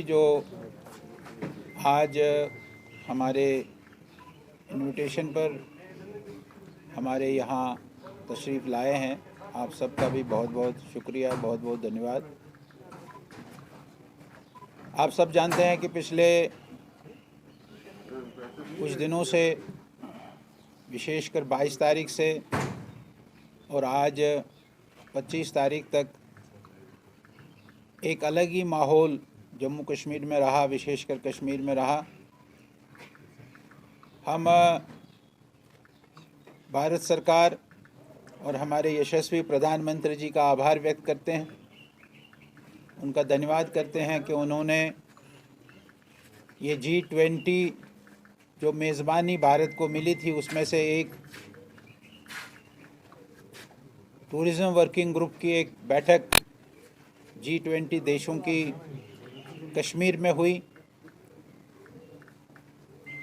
जो आज हमारे इनविटेशन पर हमारे यहाँ तशरीफ़ लाए हैं, आप सबका भी बहुत बहुत शुक्रिया, बहुत बहुत धन्यवाद। आप सब जानते हैं कि पिछले कुछ दिनों से, विशेषकर 22 तारीख से और आज 25 तारीख तक एक अलग ही माहौल जम्मू कश्मीर में रहा, विशेषकर कश्मीर में रहा। हम भारत सरकार और हमारे यशस्वी प्रधानमंत्री जी का आभार व्यक्त करते हैं, उनका धन्यवाद करते हैं कि उन्होंने ये G20 जो मेज़बानी भारत को मिली थी, उसमें से एक टूरिज़्म वर्किंग ग्रुप की एक बैठक G20 देशों की कश्मीर में हुई।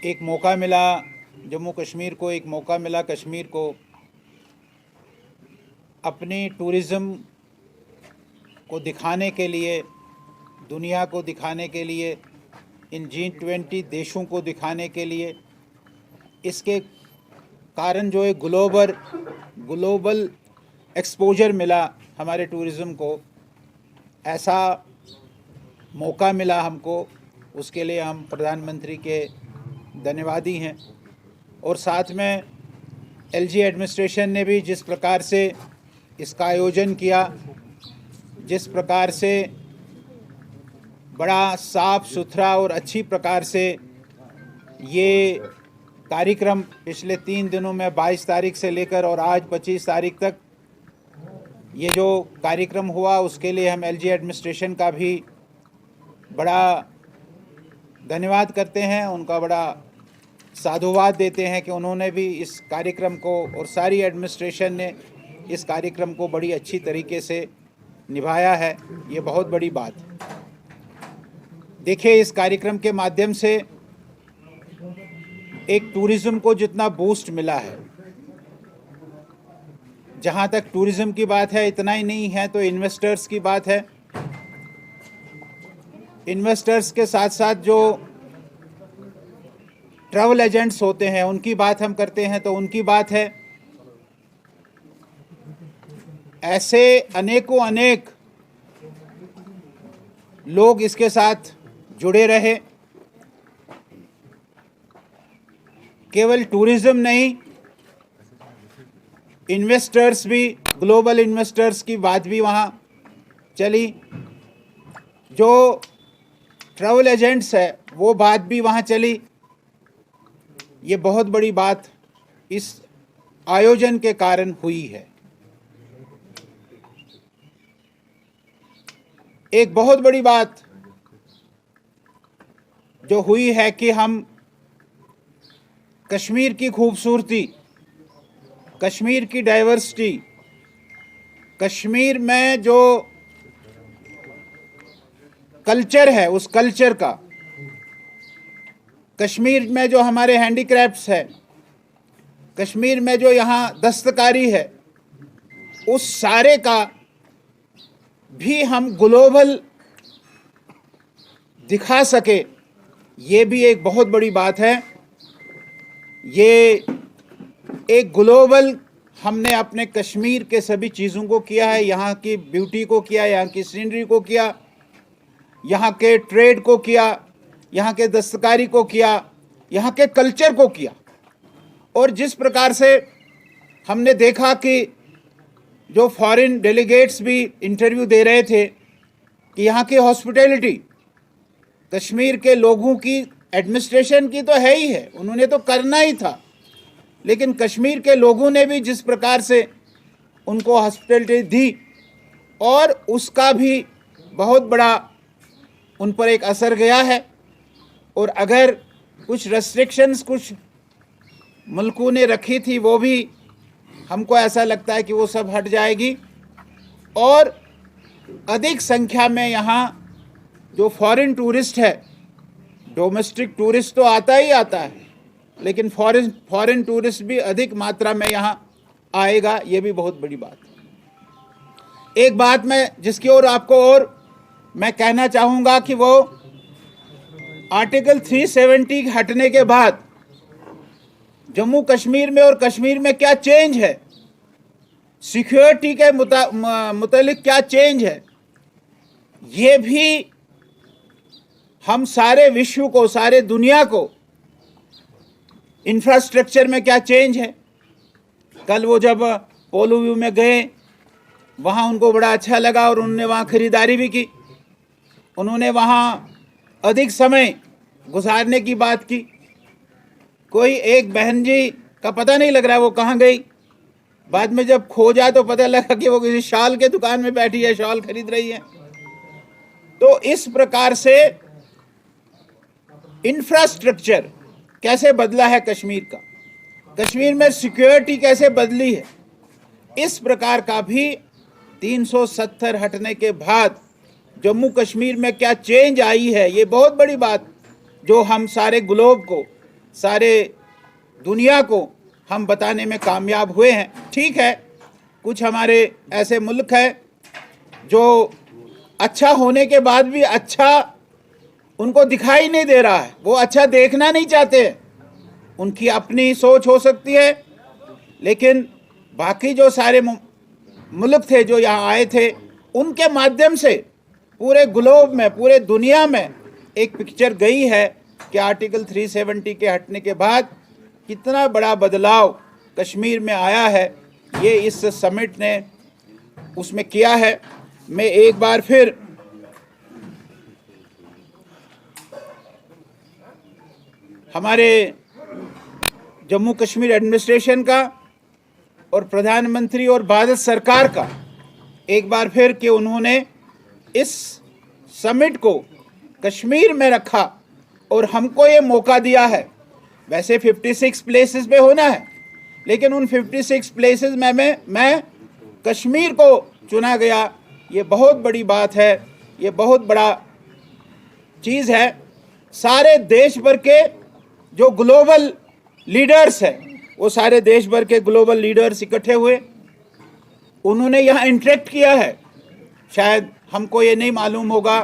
एक मौका मिला जम्मू कश्मीर को, एक मौका मिला कश्मीर को अपनी टूरिज़्म को दिखाने के लिए, दुनिया को दिखाने के लिए, इन G20 देशों को दिखाने के लिए। इसके कारण जो है ग्लोबल एक्सपोजर मिला हमारे टूरिज़्म को, ऐसा मौका मिला हमको, उसके लिए हम प्रधानमंत्री के धन्यवादी हैं। और साथ में LG एडमिनिस्ट्रेशन ने भी जिस प्रकार से इसका आयोजन किया, जिस प्रकार से बड़ा साफ सुथरा और अच्छी प्रकार से ये कार्यक्रम पिछले 3 दिनों में 22 तारीख से लेकर और आज 25 तारीख तक ये जो कार्यक्रम हुआ, उसके लिए हम LG एडमिनिस्ट्रेशन का भी बड़ा धन्यवाद करते हैं, उनका बड़ा साधुवाद देते हैं कि उन्होंने भी इस कार्यक्रम को और सारी एडमिनिस्ट्रेशन ने इस कार्यक्रम को बड़ी अच्छी तरीके से निभाया है। ये बहुत बड़ी बात है। देखिए, इस कार्यक्रम के माध्यम से एक टूरिज़्म को जितना बूस्ट मिला है, जहाँ तक टूरिज़्म की बात है, इतना ही नहीं है तो इन्वेस्टर्स की बात है। इन्वेस्टर्स के साथ साथ जो ट्रैवल एजेंट्स होते हैं, उनकी बात हम करते हैं तो उनकी बात है। ऐसे अनेकों अनेक लोग इसके साथ जुड़े रहे। केवल टूरिज़्म नहीं, इन्वेस्टर्स भी, ग्लोबल इन्वेस्टर्स की बात भी वहाँ चली। जो ट्रैवल एजेंट्स है, वो बात भी वहाँ चली। ये बहुत बड़ी बात इस आयोजन के कारण हुई है। एक बहुत बड़ी बात जो हुई है कि हम कश्मीर की खूबसूरती, कश्मीर की डाइवर्सिटी, कश्मीर में जो कल्चर है, उस कल्चर का, कश्मीर में जो हमारे हैंडीक्राफ्ट्स है, कश्मीर में जो यहाँ दस्तकारी है, उस सारे का भी हम ग्लोबल दिखा सके, ये भी एक बहुत बड़ी बात है। ये एक ग्लोबल हमने अपने कश्मीर के सभी चीज़ों को किया है, यहाँ की ब्यूटी को किया, यहाँ की सीनरी को किया, यहाँ के ट्रेड को किया, यहाँ के दस्तकारी को किया, यहाँ के कल्चर को किया। और जिस प्रकार से हमने देखा कि जो फॉरेन डेलीगेट्स भी इंटरव्यू दे रहे थे कि यहाँ की हॉस्पिटैलिटी कश्मीर के लोगों की, एडमिनिस्ट्रेशन की तो है ही है, उन्होंने तो करना ही था, लेकिन कश्मीर के लोगों ने भी जिस प्रकार से उनको हॉस्पिटैलिटी दी, और उसका भी बहुत बड़ा उन पर एक असर गया है। और अगर कुछ रेस्ट्रिक्शंस कुछ मुल्कों ने रखी थी, वो भी हमको ऐसा लगता है कि वो सब हट जाएगी। और अधिक संख्या में यहाँ जो फॉरेन टूरिस्ट है, डोमेस्टिक टूरिस्ट तो आता ही आता है, लेकिन फॉरेन टूरिस्ट भी अधिक मात्रा में यहाँ आएगा, ये भी बहुत बड़ी बात है। एक बात मैं जिसकी ओर आपको और मैं कहना चाहूँगा कि वो आर्टिकल 370 हटने के बाद जम्मू कश्मीर में और कश्मीर में क्या चेंज है, सिक्योरिटी के मुतालिक क्या चेंज है, ये भी हम सारे विश्व को, सारे दुनिया को, इंफ्रास्ट्रक्चर में क्या चेंज है। कल वो जब पोलो व्यू में गए, वहाँ उनको बड़ा अच्छा लगा और उन्होंने वहाँ खरीदारी भी की। उन्होंने वहाँ अधिक समय गुजारने की बात की। कोई एक बहन जी का पता नहीं लग रहा वो कहाँ गई। बाद में जब खोजा तो पता लगा कि वो किसी शॉल के दुकान में बैठी है, शॉल खरीद रही है। तो इस प्रकार से इंफ्रास्ट्रक्चर कैसे बदला है कश्मीर का, कश्मीर में सिक्योरिटी कैसे बदली है, इस प्रकार का भी 370 हटने के बाद जम्मू कश्मीर में क्या चेंज आई है, ये बहुत बड़ी बात जो हम सारे ग्लोब को, सारे दुनिया को हम बताने में कामयाब हुए हैं। ठीक है, कुछ हमारे ऐसे मुल्क हैं जो अच्छा होने के बाद भी अच्छा उनको दिखाई नहीं दे रहा है, वो अच्छा देखना नहीं चाहते। उनकी अपनी सोच हो सकती है, लेकिन बाकी जो सारे मुल्क थे जो यहाँ आए थे, उनके माध्यम से पूरे ग्लोब में, पूरे दुनिया में एक पिक्चर गई है कि आर्टिकल 370 के हटने के बाद कितना बड़ा बदलाव कश्मीर में आया है। ये इस समिट ने उसमें किया है। मैं एक बार फिर हमारे जम्मू कश्मीर एडमिनिस्ट्रेशन का और प्रधानमंत्री और भारत सरकार का एक बार फिर कि उन्होंने इस समिट को कश्मीर में रखा और हमको ये मौका दिया है। वैसे 56 प्लेसेस पे होना है, लेकिन उन 56 प्लेसेस में मैं कश्मीर को चुना गया। ये बहुत बड़ी बात है, ये बहुत बड़ा चीज़ है। सारे देश भर के जो ग्लोबल लीडर्स हैं, वो सारे देश भर के ग्लोबल लीडर्स इकट्ठे हुए, उन्होंने यहाँ इंटरेक्ट किया है। शायद हमको ये नहीं मालूम होगा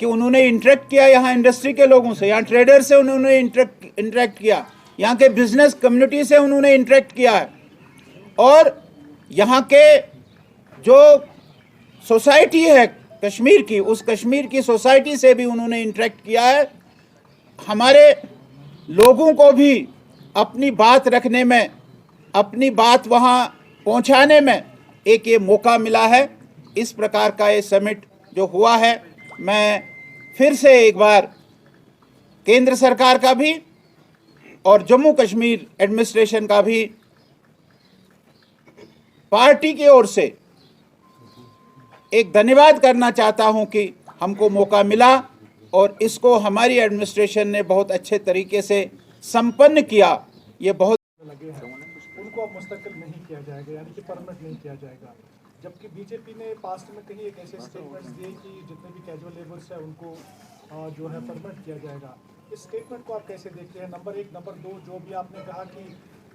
कि उन्होंने इंटरेक्ट किया यहाँ इंडस्ट्री के लोगों से, यहाँ ट्रेडर से उन्होंने इंटरेक्ट किया, यहाँ के बिजनेस कम्युनिटी से उन्होंने इंटरेक्ट किया है, और यहाँ के जो सोसाइटी है कश्मीर की, उस कश्मीर की सोसाइटी से भी उन्होंने इंटरेक्ट किया है। हमारे लोगों को भी अपनी बात रखने में, अपनी बात वहाँ पहुँचाने में एक ये मौका मिला है। इस प्रकार का ये समिट जो हुआ है, मैं फिर से एक बार केंद्र सरकार का भी और जम्मू कश्मीर एडमिनिस्ट्रेशन का भी पार्टी की ओर से एक धन्यवाद करना चाहता हूं कि हमको मौका मिला और इसको हमारी एडमिनिस्ट्रेशन ने बहुत अच्छे तरीके से संपन्न किया। ये बहुत लगे हैं उनको अब मुस्तकिल नहीं किया जाएगा, यानी कि परमानेंट नहीं किया जाएगा। जबकि बीजेपी ने पास्ट में कहीं एक ऐसे स्टेटमेंट्स दिए कि जितने भी कैजुअल लेबर्स हैं उनको जो है परमानेंट किया जाएगा। इस स्टेटमेंट को आप कैसे देखते हैं? नंबर एक। नंबर दो, जो भी आपने कहा कि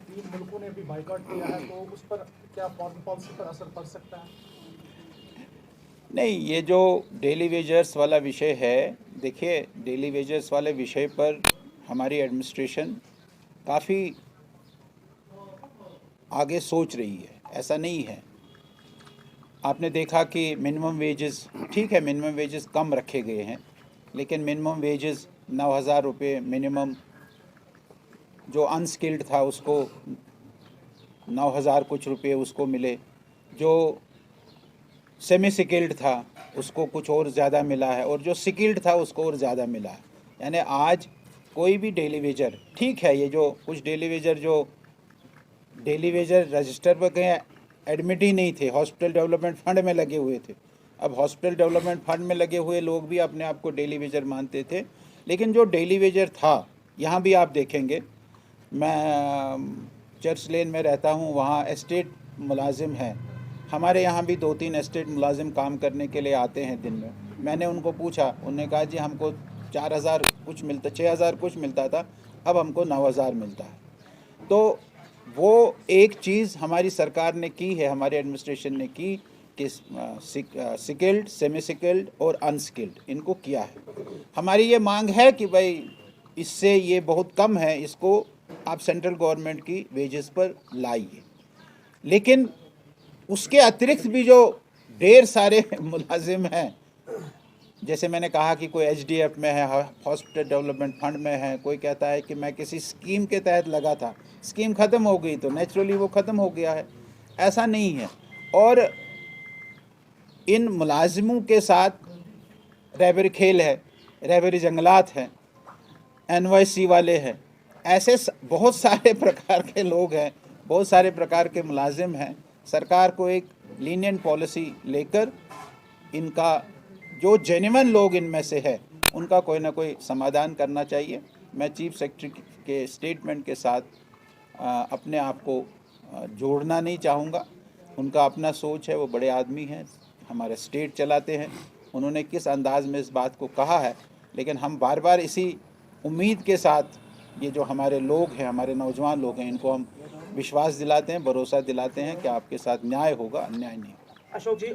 3 मुल्कों ने भी बाइकआउट किया है, तो उस पर क्या फॉरेन पॉलिसी पर असर पड़ सकता है? नहीं, ये जो डेली वेजर्स वाला विषय है, देखिए डेली वेजर्स वाले विषय पर हमारी एडमिनिस्ट्रेशन काफ़ी आगे सोच रही है। ऐसा नहीं है, आपने देखा कि मिनिमम वेजेस, ठीक है मिनिमम वेजेस कम रखे गए हैं, लेकिन मिनिमम वेजेस 9,000 रुपये मिनिमम, जो अनस्किल्ड था उसको 9,000 कुछ रुपये उसको मिले, जो सेमी स्किल्ड था उसको कुछ और ज़्यादा मिला है, और जो स्किल्ड था उसको और ज़्यादा मिला है। यानी आज कोई भी डेली वेजर, ठीक है ये जो कुछ डेली वेजर जो डेली वेजर रजिस्टर पर कहीं एडमिट ही नहीं थे, हॉस्पिटल डेवलपमेंट फंड में लगे हुए थे। अब हॉस्पिटल डेवलपमेंट फंड में लगे हुए लोग भी अपने आप को डेली वेजर मानते थे, लेकिन जो डेली वेजर था, यहाँ भी आप देखेंगे, मैं चर्च लेन में रहता हूँ, वहाँ एस्टेट मुलाजिम हैं। हमारे यहाँ भी 2-3 एस्टेट मुलाजिम काम करने के लिए आते हैं दिन में। मैंने उनको पूछा, उन्होंने कहा जी हमको 4,000 कुछ मिलता, 6,000 कुछ मिलता था, अब हमको 9,000 मिलता है। तो वो एक चीज़ हमारी सरकार ने की है, हमारी एडमिनिस्ट्रेशन ने की स्किल्ड, सेमी स्किल्ड और अनस्किल्ड इनको किया है। हमारी ये मांग है कि भाई इससे ये बहुत कम है, इसको आप सेंट्रल गवर्नमेंट की वेजेस पर लाइए। लेकिन उसके अतिरिक्त भी जो ढेर सारे मुलाजिम हैं, जैसे मैंने कहा कि कोई एचडीएफ में है, हॉस्पिटल डेवलपमेंट फंड में है, कोई कहता है कि मैं किसी स्कीम के तहत लगा था, स्कीम ख़त्म हो गई तो नेचुरली वो ख़त्म हो गया है, ऐसा नहीं है। और इन मुलाजिमों के साथ रहबरी खेल है, रहबरी जंगलात है, एनवाईसी वाले हैं, ऐसे बहुत सारे प्रकार के लोग हैं, बहुत सारे प्रकार के मुलाजिम हैं। सरकार को एक लीनियंट पॉलिसी लेकर इनका जो जेन्युइन लोग इनमें से है उनका कोई ना कोई समाधान करना चाहिए। मैं चीफ सेक्रेटरी के स्टेटमेंट के साथ अपने आप को जोड़ना नहीं चाहूँगा। उनका अपना सोच है, वो बड़े आदमी हैं, हमारे स्टेट चलाते हैं, उन्होंने किस अंदाज में इस बात को कहा है, लेकिन हम बार बार इसी उम्मीद के साथ ये जो हमारे लोग हैं, हमारे नौजवान लोग हैं, इनको हम विश्वास दिलाते हैं, भरोसा दिलाते हैं कि आपके साथ न्याय होगा, अन्याय नहीं। अशोक जी,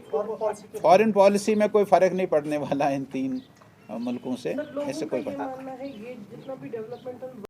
फॉरेन पॉलिसी में कोई फ़र्क नहीं पड़ने वाला इन तीन मुल्कों से, ऐसे कोई मानना है ये जितना भी डेवलपमेंटल